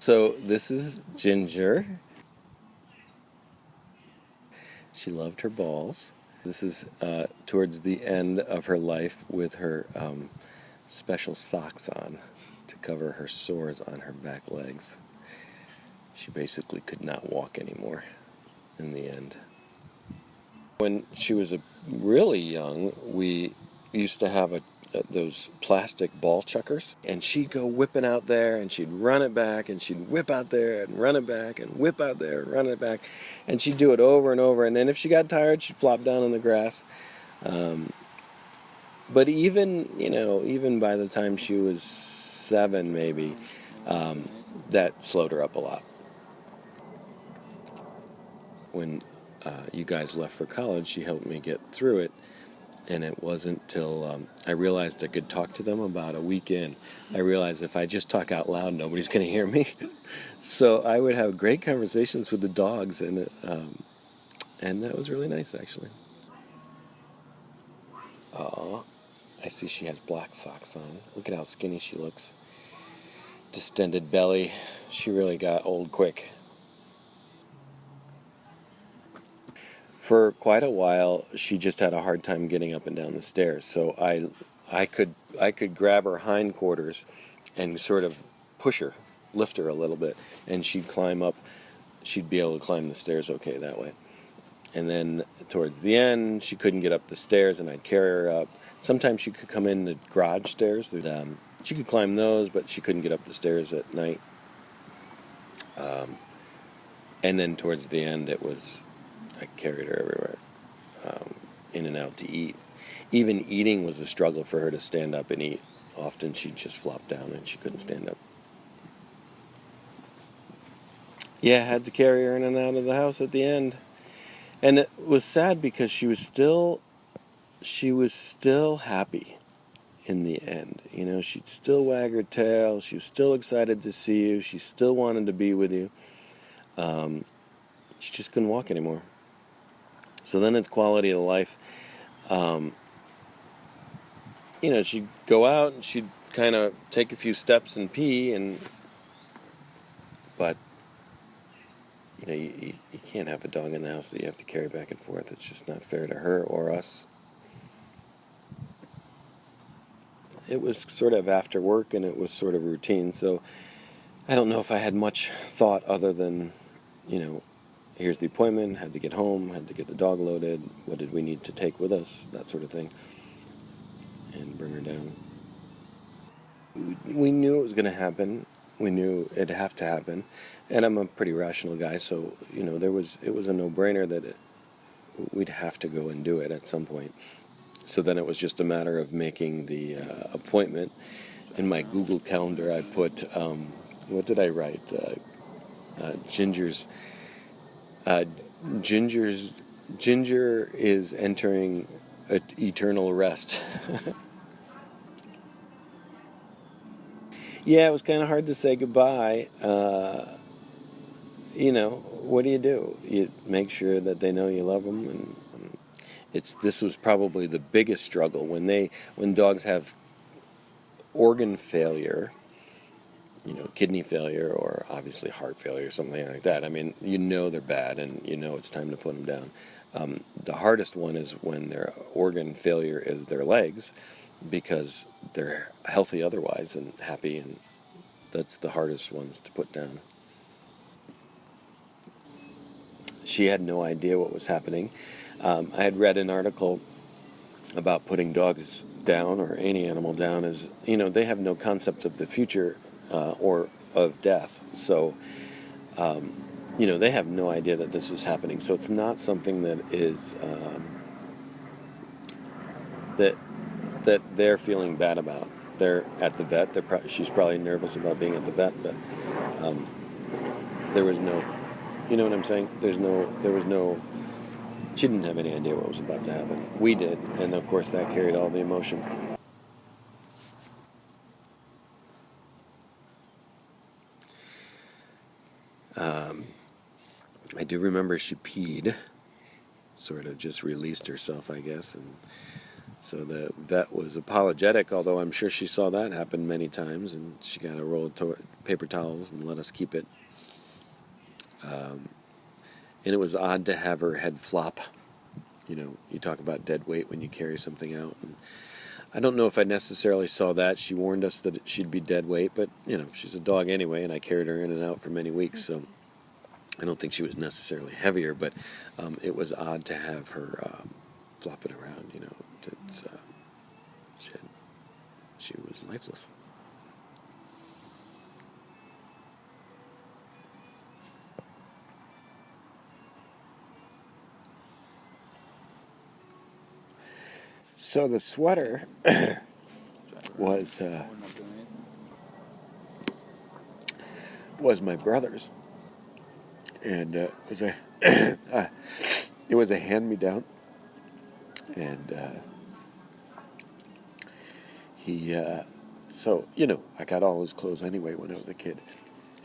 So this is Ginger. She loved her balls. This is towards the end of her life with her special socks on to cover her sores on her back legs. She basically could not walk anymore in the end. When she was really young, we used to have those plastic ball chuckers, and she'd go whipping out there, and she'd run it back, and she'd whip out there and run it back, and whip out there and run it back, and she'd do it over and over. And then if she got tired, she'd flop down on the grass. But even by the time she was 7, maybe, that slowed her up a lot. When you guys left for college, she helped me get through it. And it wasn't till I realized I could talk to them about a week in. I realized if I just talk out loud, nobody's going to hear me. So I would have great conversations with the dogs, and that was really nice, actually. Oh, I see she has black socks on. Look at how skinny she looks. Distended belly. She really got old quick. For quite a while, she just had a hard time getting up and down the stairs. So I could grab her hindquarters and sort of push her, lift her a little bit, and she'd climb up. She'd be able to climb the stairs okay that way. And then towards the end, she couldn't get up the stairs, and I'd carry her up. Sometimes she could come in the garage stairs. She could climb those, but she couldn't get up the stairs at night. And then towards the end, I carried her everywhere, in and out to eat. Even eating was a struggle for her to stand up and eat. Often she'd just flop down and she couldn't stand up. Yeah, I had to carry her in and out of the house at the end. And it was sad because she was still happy in the end. She'd still wag her tail. She was still excited to see you. She still wanted to be with you. She just couldn't walk anymore. So then it's quality of life. She'd go out and she'd kind of take a few steps and pee, but you can't have a dog in the house that you have to carry back and forth. It's just not fair to her or us. It was sort of after work, and it was sort of routine, so I don't know if I had much thought other than, here's the appointment, had to get home, had to get the dog loaded, what did we need to take with us, that sort of thing, and bring her down. We knew it was going to happen. We knew it'd have to happen, and I'm a pretty rational guy, so it was a no-brainer that we'd have to go and do it at some point. So then it was just a matter of making the appointment. In my Google Calendar, I put what did I write? Ginger is entering eternal rest. Yeah, it was kind of hard to say goodbye. What do? You make sure that they know you love them, and this was probably the biggest struggle when dogs have organ failure, kidney failure, or obviously heart failure, something like that. I mean, they're bad, and it's time to put them down. The hardest one is when their organ failure is their legs, because they're healthy otherwise and happy, and that's the hardest ones to put down. She had no idea what was happening. I had read an article about putting dogs down, or any animal down, as they have no concept of the future or of death. So they have no idea that this is happening. So it's not something that is that they're feeling bad about. They're at the vet. She's probably nervous about being at the vet, but there was no, you know what I'm saying? There was no. She didn't have any idea what was about to happen. We did, and of course that carried all the emotion. I do remember she peed, sort of just released herself, I guess, and So the vet was apologetic, although I'm sure she saw that happen many times, and she got a roll of paper towels and let us keep it. And it was odd to have her head flop. You know, you talk about dead weight when you carry something out. And I don't know if I necessarily saw that. She warned us that she'd be dead weight, but, you know, she's a dog anyway, and I carried her in and out for many weeks, so I don't think she was necessarily heavier, but it was odd to have her flopping around, you know. It's, she was lifeless. So the sweater was was my brother's, and it was a hand-me-down, and he so you know I got all his clothes anyway when I was a kid,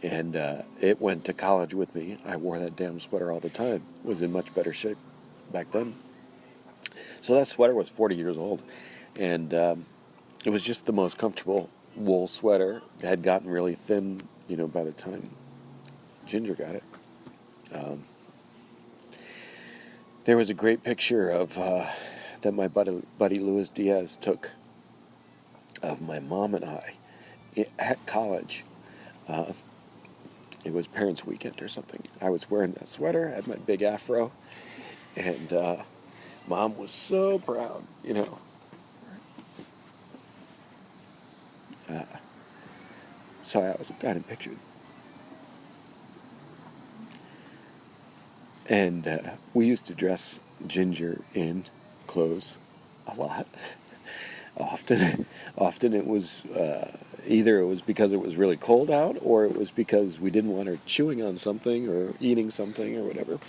and it went to college with me. I wore that damn sweater all the time. It was in much better shape back then. So that sweater was 40 years old, and it was just the most comfortable wool sweater. It had gotten really thin, you know, by the time Ginger got it. There was a great picture of that my buddy Luis Diaz took of my mom and I at college. It was Parents' Weekend or something. I was wearing that sweater, had my big afro, and Mom was so proud, you know. So I was kind of pictured. And we used to dress Ginger in clothes a lot. Often it was either it was because it was really cold out, or it was because we didn't want her chewing on something or eating something or whatever.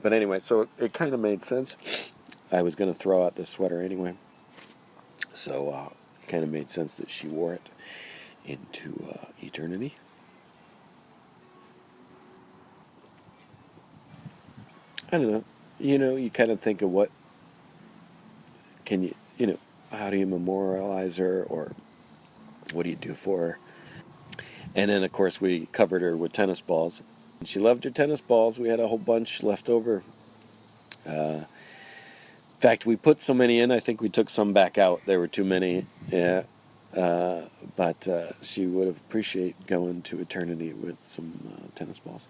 But anyway, so it kind of made sense. I was going to throw out this sweater anyway, so it kind of made sense that she wore it into eternity. I don't know. You know, you kind of think of what can you, you know, how do you memorialize her, or what do you do for her? And then, of course, we covered her with tennis balls. She loved her tennis balls. We had a whole bunch left over. In fact, we put so many in, I think we took some back out. There were too many. Yeah. But she would have appreciated going to eternity with some tennis balls.